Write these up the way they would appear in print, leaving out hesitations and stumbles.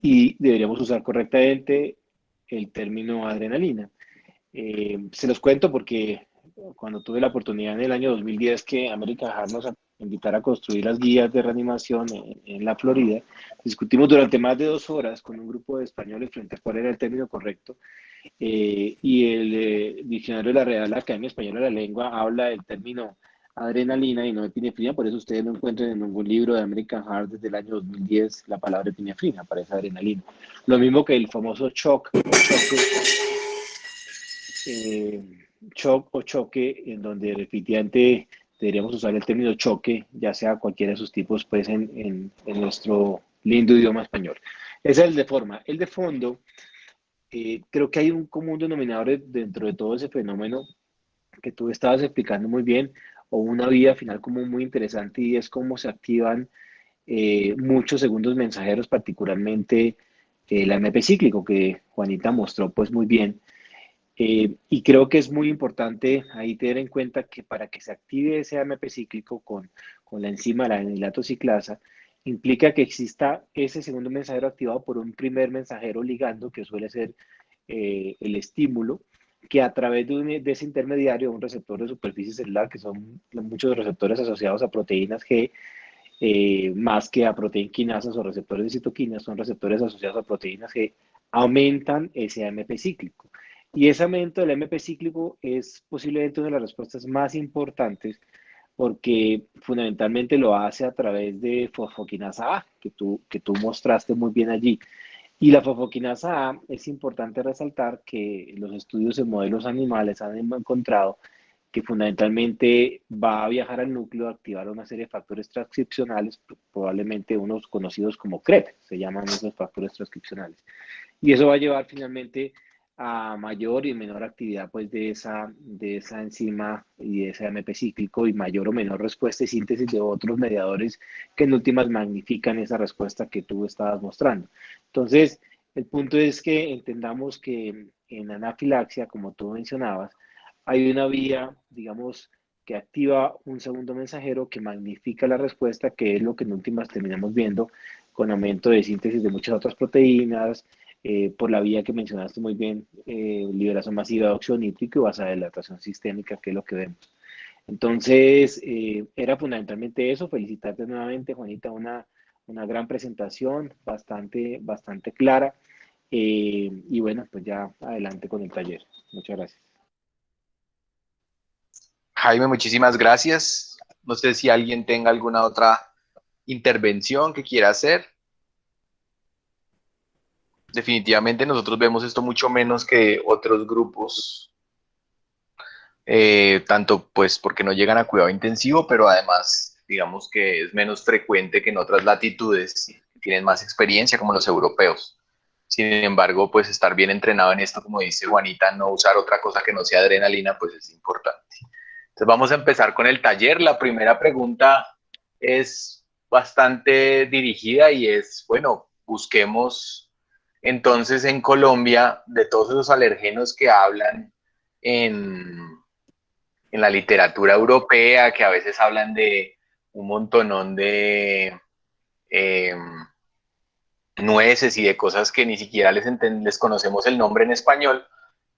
y deberíamos usar correctamente el término adrenalina. Se los cuento porque cuando tuve la oportunidad en el año 2010 que American Heart nos invitara a construir las guías de reanimación en la Florida, discutimos durante más de 2 horas con un grupo de españoles frente a cuál era el término correcto. Y el diccionario de la Real Academia Española de la Lengua habla del término adrenalina y no epinefrina, por eso ustedes no encuentran en ningún libro de American Heart desde el año 2010 la palabra epinefrina, aparece adrenalina. Lo mismo que el famoso shock o choque, eh, shock o choque, en donde definitivamente deberíamos usar el término choque, ya sea cualquiera de sus tipos, pues en nuestro lindo idioma español. Ese es el de forma. El de fondo, creo que hay un común denominador dentro de todo ese fenómeno que tú estabas explicando muy bien, o una vía final como muy interesante, y es cómo se activan muchos segundos mensajeros, particularmente el AMP cíclico, que Juanita mostró pues muy bien. Y creo que es muy importante ahí tener en cuenta que para que se active ese AMP cíclico con la enzima, la anilato ciclasa, implica que exista ese segundo mensajero activado por un primer mensajero ligando, que suele ser el estímulo, que a través de ese intermediario, un receptor de superficie celular, que son muchos receptores asociados a proteínas G, más que a proteínquinasas o receptores de citoquinas, son receptores asociados a proteínas G, aumentan ese AMP cíclico. Y ese aumento del AMP cíclico es posiblemente una de las respuestas más importantes porque fundamentalmente lo hace a través de fosfoquinasa A, que tú mostraste muy bien allí. Y la fosfoquinasa A es importante resaltar que los estudios en modelos animales han encontrado que fundamentalmente va a viajar al núcleo a activar una serie de factores transcripcionales, probablemente unos conocidos como CREP, se llaman esos factores transcripcionales. Y eso va a llevar finalmente a mayor y menor actividad pues, de esa enzima y de ese AMP cíclico y mayor o menor respuesta y síntesis de otros mediadores que en últimas magnifican esa respuesta que tú estabas mostrando. Entonces, el punto es que entendamos que en anafilaxia, como tú mencionabas, hay una vía, digamos, que activa un segundo mensajero que magnifica la respuesta, que es lo que en últimas terminamos viendo con aumento de síntesis de muchas otras proteínas, por la vía que mencionaste muy bien, liberación masiva de óxido nítrico y vasodilatación sistémica, que es lo que vemos. Entonces, era fundamentalmente eso. Felicitarte nuevamente, Juanita, una gran presentación, bastante, bastante clara. Y bueno, pues ya adelante con el taller. Muchas gracias. Jaime, muchísimas gracias. No sé si alguien tenga alguna otra intervención que quiera hacer. Definitivamente nosotros vemos esto mucho menos que otros grupos, tanto pues porque no llegan a cuidado intensivo, pero además digamos que es menos frecuente que en otras latitudes que tienen más experiencia como los europeos. Sin embargo, pues estar bien entrenado en esto, como dice Juanita, no usar otra cosa que no sea adrenalina, pues es importante. Entonces vamos a empezar con el taller. La primera pregunta es bastante dirigida y es, bueno, busquemos entonces en Colombia de todos esos alergenos que hablan en, en la literatura europea, que a veces hablan de un montonón de eh, nueces y de cosas que ni siquiera les conocemos el nombre en español.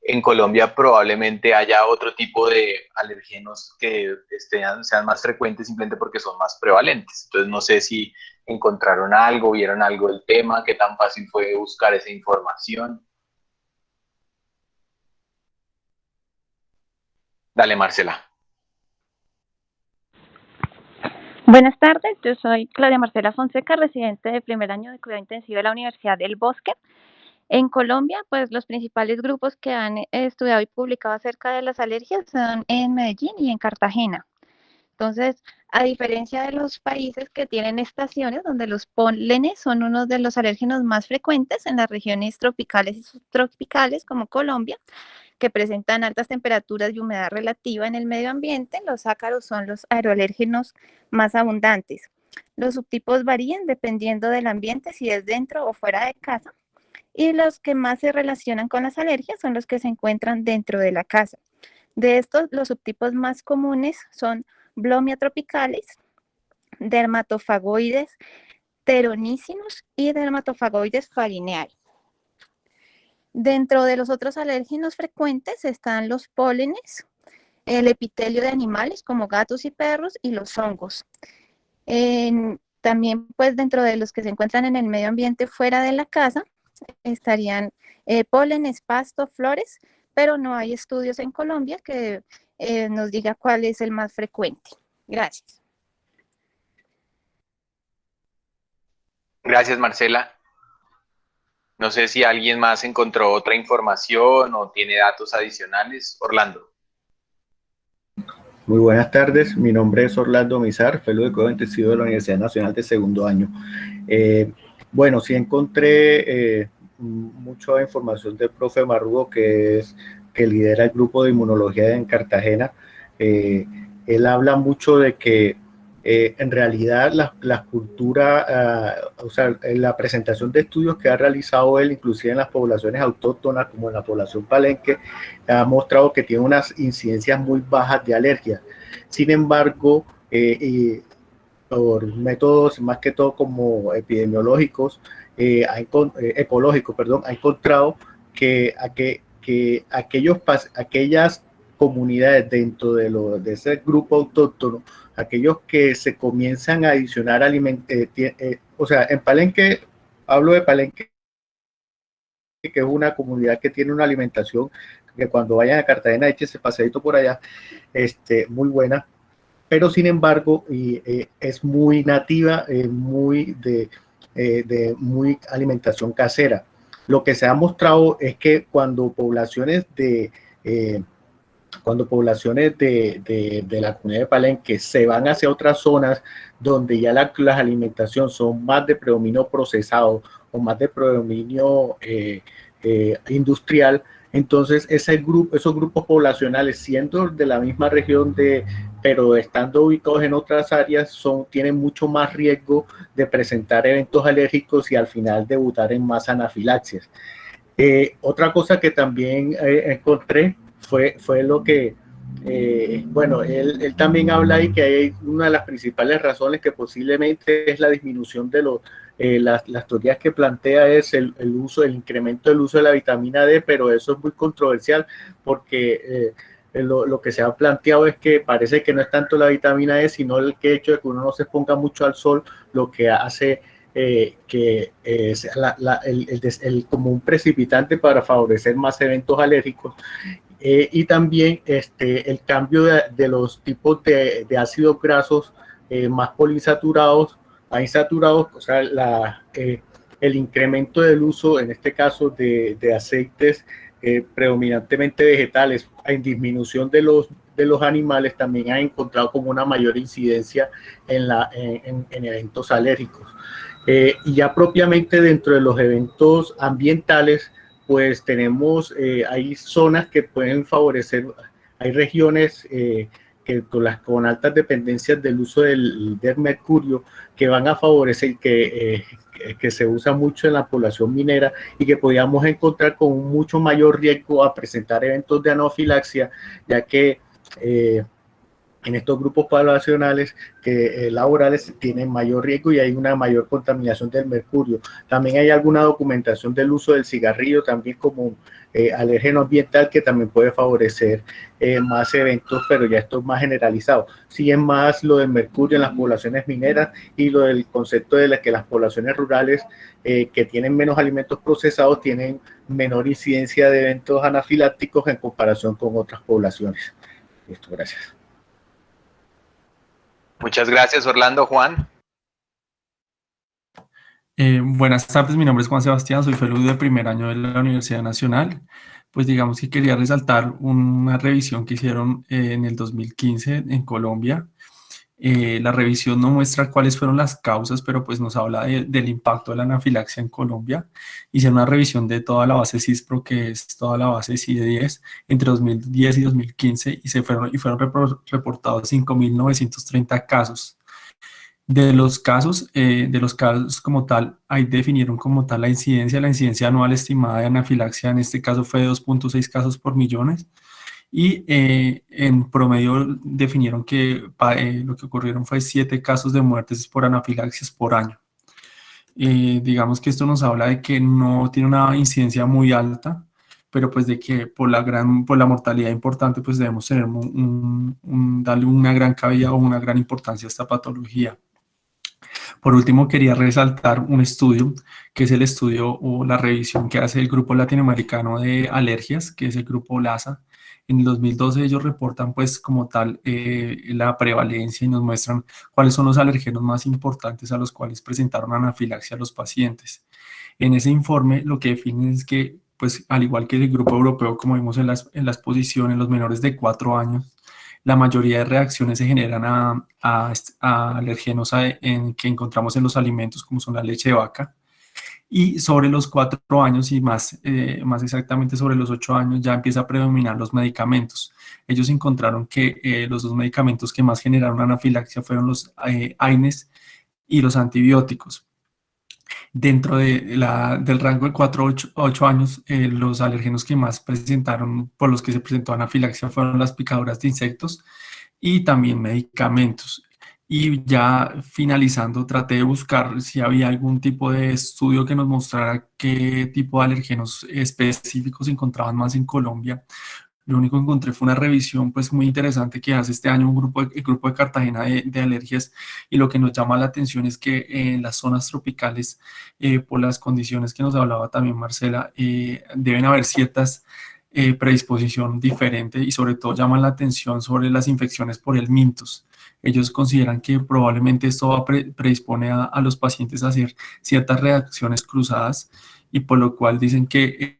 En Colombia probablemente haya otro tipo de alergenos que sean más frecuentes simplemente porque son más prevalentes. Entonces no sé si encontraron algo, vieron algo del tema, qué tan fácil fue buscar esa información. Dale, Marcela. Buenas tardes, yo soy Claudia Marcela Fonseca, residente de primer año de cuidado intensivo de la Universidad del Bosque. En Colombia, pues los principales grupos que han estudiado y publicado acerca de las alergias son en Medellín y en Cartagena. Entonces, a diferencia de los países que tienen estaciones donde los pólenes son uno de los alérgenos más frecuentes en las regiones tropicales y subtropicales como Colombia, que presentan altas temperaturas y humedad relativa en el medio ambiente, los ácaros son los aeroalérgenos más abundantes. Los subtipos varían dependiendo del ambiente, si es dentro o fuera de casa, y los que más se relacionan con las alergias son los que se encuentran dentro de la casa. De estos, los subtipos más comunes son Blomia tropicalis, dermatofagoides, teroníceos y dermatofagoides farineae. Dentro de los otros alérgenos frecuentes están los pólenes, el epitelio de animales como gatos y perros y los hongos. También pues dentro de los que se encuentran en el medio ambiente fuera de la casa estarían pólenes, pasto, flores, pero no hay estudios en Colombia que nos diga cuál es el más frecuente. Gracias. Gracias, Marcela. No sé si alguien más encontró otra información o tiene datos adicionales. Orlando. Muy buenas tardes, mi nombre es Orlando Mizar, fellow de cuidado intensivo de la Universidad Nacional de segundo año. Bueno, sí encontré mucha información del profe Marrugo, que lidera el grupo de inmunología en Cartagena. Él habla mucho de que en realidad la cultura, o sea, en la presentación de estudios que ha realizado él, inclusive en las poblaciones autóctonas, como en la población palenque, ha mostrado que tiene unas incidencias muy bajas de alergia. Sin embargo, por métodos más que todo como epidemiológicos, ecológicos, ha encontrado que aquellas comunidades dentro de ese grupo autóctono, aquellos que se comienzan a adicionar alimentos, o sea, en Palenque, hablo de Palenque, que es una comunidad que tiene una alimentación que cuando vayan a Cartagena, échese paseadito por allá, muy buena, pero sin embargo es muy nativa, muy de muy alimentación casera. Lo que se ha mostrado es que cuando poblaciones de la comunidad de Palenque se van hacia otras zonas donde ya las alimentaciones son más de predominio procesado o más de predominio industrial, entonces esos grupos poblacionales, siendo de la misma región, pero estando ubicados en otras áreas, tienen mucho más riesgo de presentar eventos alérgicos y al final debutar en más anafilaxias. Otra cosa que también encontré fue lo que, bueno, él también habla ahí que hay una de las principales razones que posiblemente es la disminución de las teorías que plantea es el incremento del uso de la vitamina D, pero eso es muy controversial porque lo que se ha planteado es que parece que no es tanto la vitamina D, sino el hecho de que uno no se exponga mucho al sol, lo que hace que es como un precipitante para favorecer más eventos alérgicos. Y también el cambio de los tipos de ácidos grasos más poliinsaturados a insaturados, o sea, el incremento del uso, en este caso, de aceites predominantemente vegetales en disminución de los animales, también ha encontrado como una mayor incidencia en eventos alérgicos. Y ya propiamente dentro de los eventos ambientales, pues tenemos, hay zonas que pueden favorecer, hay regiones con altas dependencias del uso del mercurio que van a favorecer que se usa mucho en la población minera y que podríamos encontrar con un mucho mayor riesgo a presentar eventos de anafilaxia, ya que en estos grupos poblacionales laborales tienen mayor riesgo y hay una mayor contaminación del mercurio. También hay alguna documentación del uso del cigarrillo también como alérgeno ambiental que también puede favorecer más eventos, pero ya esto es más generalizado. Sí es más lo del mercurio en las poblaciones mineras y lo del concepto de que las poblaciones rurales que tienen menos alimentos procesados tienen menor incidencia de eventos anafilácticos en comparación con otras poblaciones. Listo, gracias. Muchas gracias, Orlando. Juan. Buenas tardes, mi nombre es Juan Sebastián, soy fellow de primer año de la Universidad Nacional. Pues digamos que quería resaltar una revisión que hicieron en el 2015 en Colombia. La revisión no muestra cuáles fueron las causas, pero pues nos habla del impacto de la anafilaxia en Colombia. Hicieron una revisión de toda la base CISPRO, que es toda la base CIDE-10, entre 2010 y 2015, y fueron reportados 5.930 casos. De los casos como tal, ahí definieron como tal la incidencia anual estimada de anafilaxia, en este caso fue de 2.6 casos por millones, y en promedio definieron que lo que ocurrieron fue 7 casos de muertes por anafilaxias por año. Digamos que esto nos habla de que no tiene una incidencia muy alta, pero pues de que por la mortalidad importante, pues debemos tener darle una gran cabida o una gran importancia a esta patología. Por último, quería resaltar un estudio, que es el estudio o la revisión que hace el Grupo Latinoamericano de Alergias, que es el Grupo LASA. En el 2012 ellos reportan pues como tal la prevalencia y nos muestran cuáles son los alergenos más importantes a los cuales presentaron anafilaxia a los pacientes. En ese informe lo que definen es que, pues al igual que el grupo europeo, como vimos en la exposición, en los menores de 4 años, la mayoría de reacciones se generan a alergenos que encontramos en los alimentos, como son la leche de vaca. Y sobre los 4 años y más exactamente sobre los 8 años ya empieza a predominar los medicamentos. Ellos encontraron que los dos medicamentos que más generaron anafilaxia fueron los AINES y los antibióticos. Dentro del rango de 4 a 8 años, los alérgenos que más presentaron, por los que se presentó anafilaxia, fueron las picaduras de insectos y también medicamentos. Y ya finalizando, traté de buscar si había algún tipo de estudio que nos mostrara qué tipo de alérgenos específicos se encontraban más en Colombia. Lo único que encontré fue una revisión pues muy interesante que hace este año el grupo de Cartagena de alergias, y lo que nos llama la atención es que en las zonas tropicales, por las condiciones que nos hablaba también Marcela, deben haber ciertas predisposición diferente, y sobre todo llaman la atención sobre las infecciones por el mintus. Ellos consideran que probablemente esto predispone a los pacientes a hacer ciertas reacciones cruzadas, y por lo cual dicen que,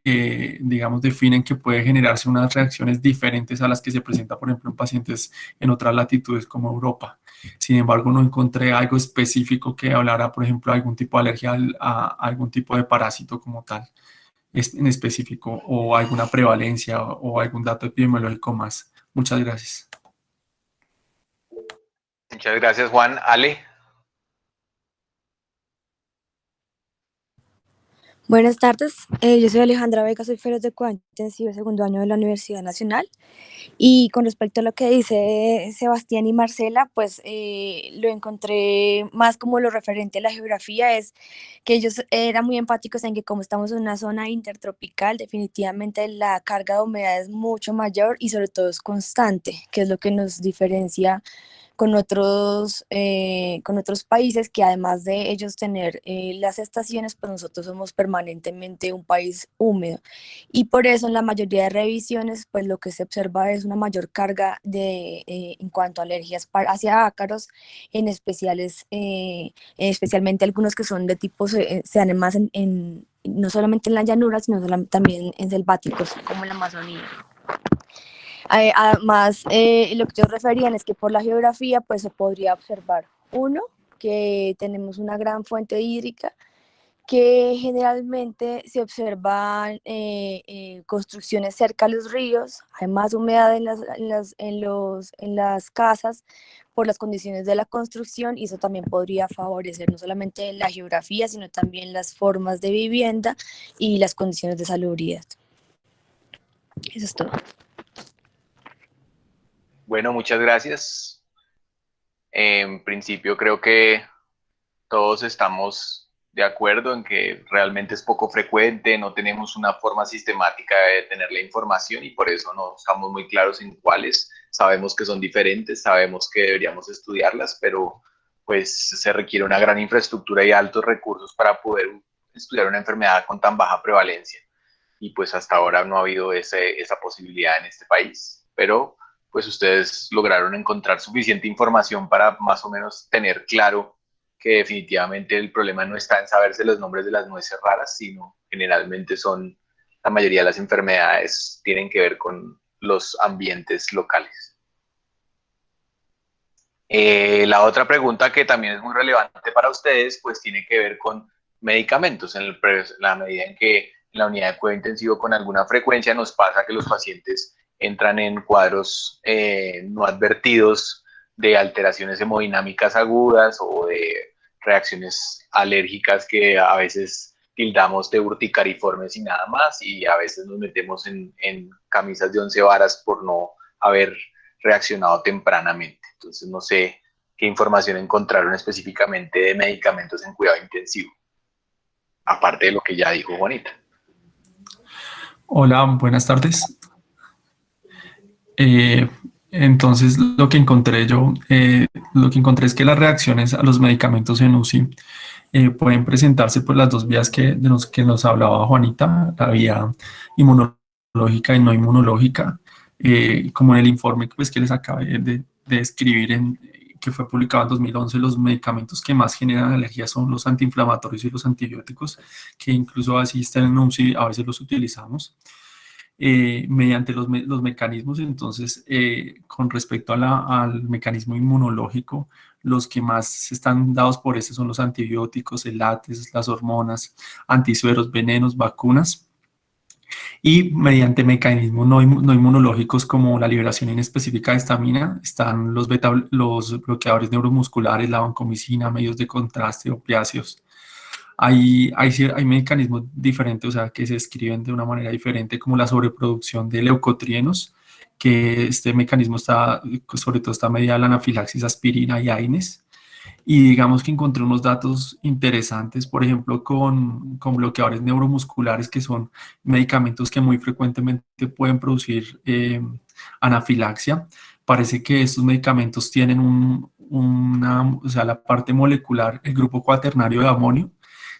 digamos, definen que puede generarse unas reacciones diferentes a las que se presenta, por ejemplo, en pacientes en otras latitudes como Europa. Sin embargo, no encontré algo específico que hablara, por ejemplo, de algún tipo de alergia a algún tipo de parásito como tal, en específico, o alguna prevalencia o algún dato epidemiológico más. Muchas gracias. Muchas gracias, Juan. Ale. Buenas tardes, yo soy Alejandra Vega, soy feroz de cuidado intensivo de segundo año de la Universidad Nacional, y con respecto a lo que dice Sebastián y Marcela, pues lo encontré más como lo referente a la geografía, es que ellos eran muy empáticos en que como estamos en una zona intertropical, definitivamente la carga de humedad es mucho mayor y sobre todo es constante, que es lo que nos diferencia con otros países que además de ellos tener las estaciones, pues nosotros somos permanentemente un país húmedo. Y por eso en la mayoría de revisiones, pues lo que se observa es una mayor carga en cuanto a alergias hacia ácaros, especialmente algunos que son de tipo, se dan más no solamente en la llanura, sino también en selváticos, como en la Amazonía. Además, lo que ellos referían es que por la geografía pues se podría observar, uno, que tenemos una gran fuente hídrica, que generalmente se observan construcciones cerca a los ríos, hay más humedad en las casas por las condiciones de la construcción, y eso también podría favorecer no solamente la geografía, sino también las formas de vivienda y las condiciones de salubridad. Eso es todo. Bueno, muchas gracias. En principio creo que todos estamos de acuerdo en que realmente es poco frecuente, no tenemos una forma sistemática de tener la información y por eso no estamos muy claros en cuáles. Sabemos que son diferentes, sabemos que deberíamos estudiarlas, pero pues se requiere una gran infraestructura y altos recursos para poder estudiar una enfermedad con tan baja prevalencia. Y pues hasta ahora no ha habido esa posibilidad en este país, pero pues ustedes lograron encontrar suficiente información para más o menos tener claro que definitivamente el problema no está en saberse los nombres de las nueces raras, sino generalmente la mayoría de las enfermedades tienen que ver con los ambientes locales. La otra pregunta que también es muy relevante para ustedes, pues tiene que ver con medicamentos, en la medida en que en la unidad de cuidado intensivo con alguna frecuencia nos pasa que los pacientes entran en cuadros no advertidos de alteraciones hemodinámicas agudas o de reacciones alérgicas que a veces tildamos de urticariformes y nada más, y a veces nos metemos en camisas de 11 varas por no haber reaccionado tempranamente. Entonces no sé qué información encontraron específicamente de medicamentos en cuidado intensivo. aparte de lo que ya dijo Juanita. Hola, buenas tardes. Entonces, lo que encontré es que las reacciones a los medicamentos en UCI pueden presentarse por las dos vías que nos hablaba Juanita, la vía inmunológica y no inmunológica, como en el informe pues, que les acabé de escribir, que fue publicado en 2011, los medicamentos que más generan alergia son los antiinflamatorios y los antibióticos, que incluso así están en UCI, a veces los utilizamos. Mediante los mecanismos. Entonces, con respecto al mecanismo inmunológico, los que más están dados por este son los antibióticos, el látex, las hormonas, antisueros, venenos, vacunas. Y mediante mecanismos no inmunológicos como la liberación inespecífica de histamina, están los bloqueadores neuromusculares, la vancomicina, medios de contraste, opiáceos. Hay mecanismos diferentes, o sea, que se escriben de una manera diferente, como la sobreproducción de leucotrienos, que este mecanismo sobre todo está mediada la anafilaxis a aspirina y AINES. Y digamos que encontré unos datos interesantes, por ejemplo, con bloqueadores neuromusculares, que son medicamentos que muy frecuentemente pueden producir anafilaxia. Parece que estos medicamentos tienen o sea, la parte molecular, el grupo cuaternario de amonio,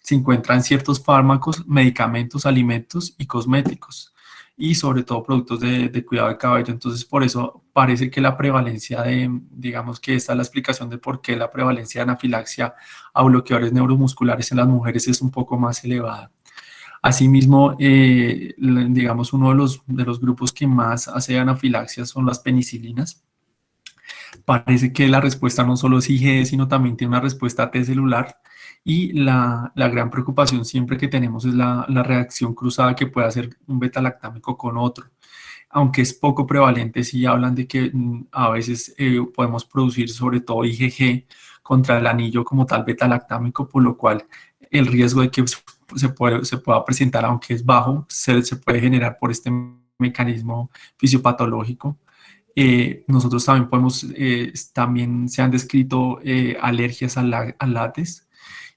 se encuentran ciertos fármacos, medicamentos, alimentos y cosméticos, y sobre todo productos de cuidado de cabello. Entonces, por eso parece que la prevalencia digamos que esta es la explicación de por qué la prevalencia de anafilaxia a bloqueadores neuromusculares en las mujeres es un poco más elevada. Asimismo, digamos, uno de los grupos que más hace anafilaxia son las penicilinas. Parece que la respuesta no solo es IgE, sino también tiene una respuesta T celular. Y la gran preocupación siempre que tenemos es la reacción cruzada que puede hacer un beta-lactámico con otro. Aunque es poco prevalente, sí hablan de que a veces podemos producir sobre todo IgG contra el anillo como tal beta-lactámico, por lo cual el riesgo de que se pueda presentar, aunque es bajo, se puede generar por este mecanismo fisiopatológico. Nosotros también también se han descrito alergias al látex,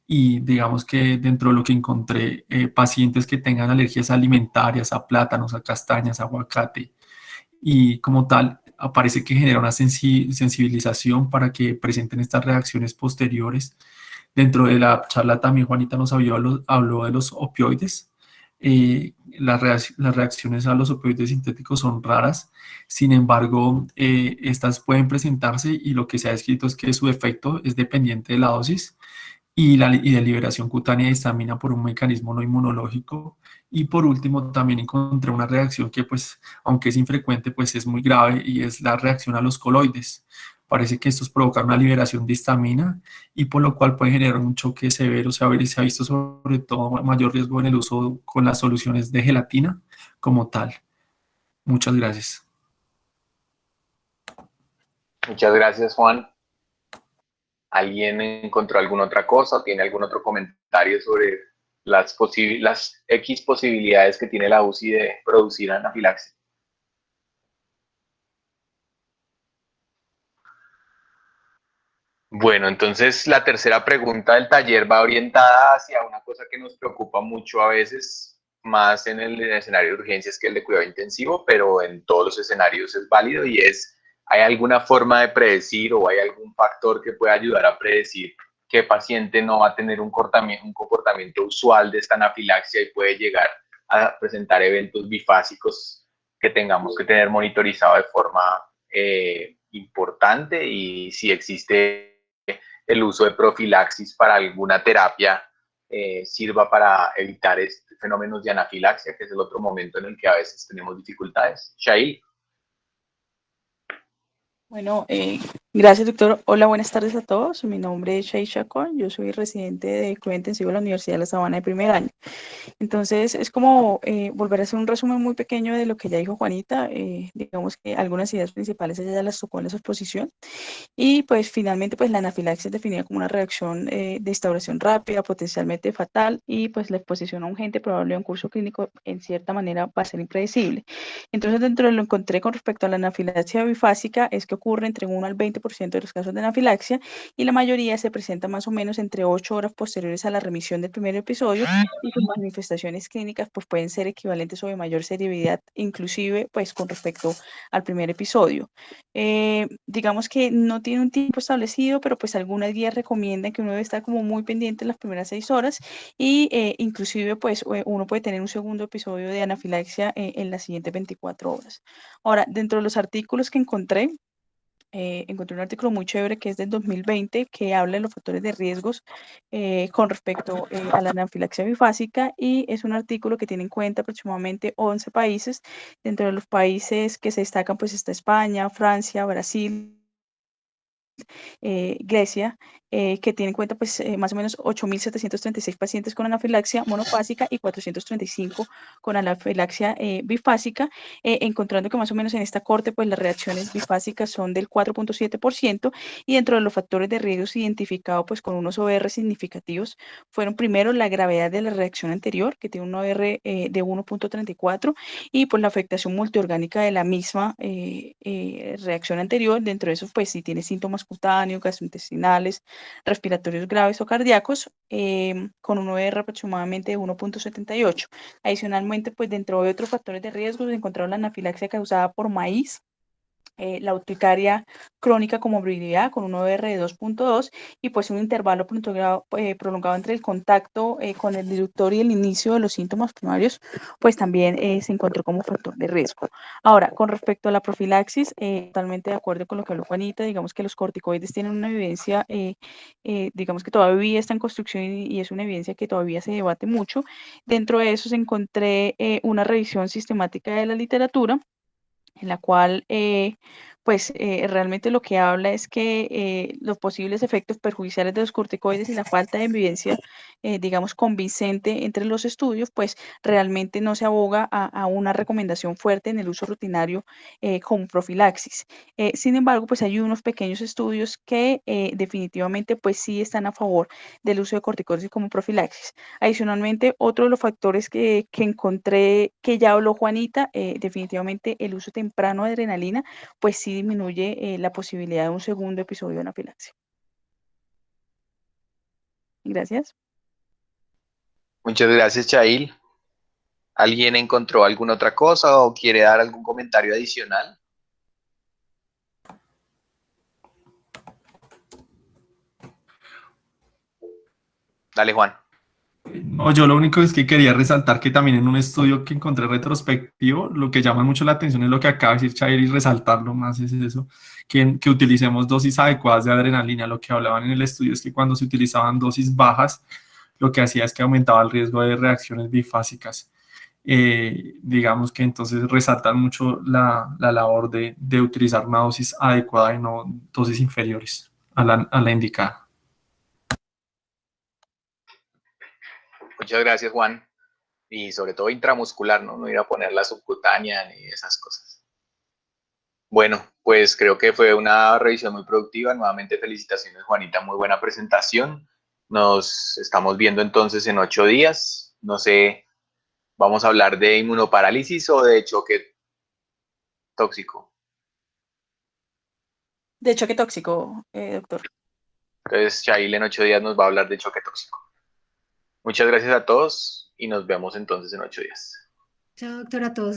y digamos que dentro de lo que encontré, pacientes que tengan alergias alimentarias a plátanos, a castañas, a aguacate, y como tal, parece que genera una sensibilización para que presenten estas reacciones posteriores. Dentro de la charla también Juanita nos habló de los opioides. Las reacciones a los opioides sintéticos son raras, sin embargo, estas pueden presentarse, y lo que se ha descrito es que su efecto es dependiente de la dosis y de liberación cutánea de histamina por un mecanismo no inmunológico. Y por último, también encontré una reacción que, pues, aunque es infrecuente, pues es muy grave, y es la reacción a los coloides. Parece que estos provocan una liberación de histamina, y por lo cual puede generar un choque severo. Se ha visto sobre todo mayor riesgo en el uso con las soluciones de gelatina como tal. Muchas gracias. Muchas gracias, Juan. ¿Alguien encontró alguna otra cosa o tiene algún otro comentario sobre las X posibilidades que tiene la UCI de producir anafilaxia? Bueno, entonces la tercera pregunta del taller va orientada hacia una cosa que nos preocupa mucho a veces, más en el escenario de urgencias que el de cuidado intensivo, pero en todos los escenarios es válido, y es: ¿hay alguna forma de predecir o hay algún factor que pueda ayudar a predecir qué paciente no va a tener un comportamiento usual de esta anafilaxia y puede llegar a presentar eventos bifásicos que tengamos que tener monitorizado de forma importante? Y si existe el uso de profilaxis para alguna terapia, sirva para evitar este fenómenos de anafilaxia, que es el otro momento en el que a veces tenemos dificultades. Shail. Bueno, gracias, doctor. Hola, buenas tardes a todos. Mi nombre es Shay Chacón. Yo soy residente de cuidado intensivo de la Universidad de La Sabana de primer año. Entonces, es como volver a hacer un resumen muy pequeño de lo que ya dijo Juanita. Digamos que algunas ideas principales ella ya las tocó en la exposición. Y pues finalmente, pues la anafilaxia es definida como una reacción de instauración rápida, potencialmente fatal, y pues la exposición a un agente probable de un curso clínico en cierta manera va a ser impredecible. Entonces, dentro de lo que encontré con respecto a la anafilaxia bifásica, es que ocurre entre 1 al 20% 90% de los casos de anafilaxia, y la mayoría se presenta más o menos entre 8 horas posteriores a la remisión del primer episodio, y sus manifestaciones clínicas pues pueden ser equivalentes o de mayor severidad, inclusive pues con respecto al primer episodio. Digamos que no tiene un tiempo establecido, pero pues algunas guías recomiendan que uno debe estar como muy pendiente en las primeras 6 horas, y inclusive pues uno puede tener un segundo episodio de anafilaxia en las siguientes 24 horas. Ahora, dentro de los artículos que encontré un artículo muy chévere que es del 2020 que habla de los factores de riesgos con respecto a la anafilaxia bifásica, y es un artículo que tiene en cuenta aproximadamente 11 países. Dentro de los países que se destacan pues está España, Francia, Brasil, Grecia, que tiene en cuenta pues más o menos 8.736 pacientes con anafilaxia monofásica y 435 con anafilaxia bifásica, encontrando que más o menos en esta corte pues las reacciones bifásicas son del 4.7%, y dentro de los factores de riesgos identificados pues con unos OR significativos fueron primero la gravedad de la reacción anterior, que tiene un OR de 1.34, y pues la afectación multiorgánica de la misma reacción anterior. Dentro de eso pues si tiene síntomas cutáneos, gastrointestinales, respiratorios graves o cardíacos, con un OR aproximadamente de 1.78. Adicionalmente, pues dentro de otros factores de riesgo se encontraron la anafilaxia causada por maíz, la urticaria crónica con morbilidad con un OR de 2.2, y pues un intervalo prolongado entre el contacto con el inductor y el inicio de los síntomas primarios, pues también se encontró como factor de riesgo. Ahora, con respecto a la profilaxis, totalmente de acuerdo con lo que habló Juanita. Digamos que los corticoides tienen una evidencia, digamos que todavía está en construcción, y es una evidencia que todavía se debate mucho. Dentro de eso se encontré una revisión sistemática de la literatura, en la cual realmente lo que habla es que los posibles efectos perjudiciales de los corticoides y la falta de evidencia, digamos, convincente entre los estudios, pues realmente no se aboga a una recomendación fuerte en el uso rutinario como profilaxis. Sin embargo, pues hay unos pequeños estudios que definitivamente pues sí están a favor del uso de corticoides como profilaxis. Adicionalmente, otro de los factores que encontré que ya habló Juanita, definitivamente el uso temprano de adrenalina, pues sí disminuye la posibilidad de un segundo episodio de anafilaxia. Gracias. Muchas gracias, Chail. ¿Alguien encontró alguna otra cosa o quiere dar algún comentario adicional? Dale, Juan. No, yo lo único es que quería resaltar que también en un estudio que encontré retrospectivo, lo que llama mucho la atención es lo que acaba de decir Chair, y resaltarlo más es eso, que utilicemos dosis adecuadas de adrenalina. Lo que hablaban en el estudio es que cuando se utilizaban dosis bajas, lo que hacía es que aumentaba el riesgo de reacciones bifásicas. Digamos que entonces resaltan mucho la labor de utilizar una dosis adecuada y no dosis inferiores a la indicada. Muchas gracias, Juan. Y sobre todo intramuscular, ¿no? No ir a poner la subcutánea ni esas cosas. Bueno, pues creo que fue una revisión muy productiva. Nuevamente felicitaciones, Juanita, muy buena presentación. Nos estamos viendo entonces en 8 días. No sé, vamos a hablar de inmunoparálisis o de choque tóxico. De choque tóxico, doctor. Entonces, Shail en 8 días nos va a hablar de choque tóxico. Muchas gracias a todos y nos vemos entonces en 8 días. Chao, doctora, a todos.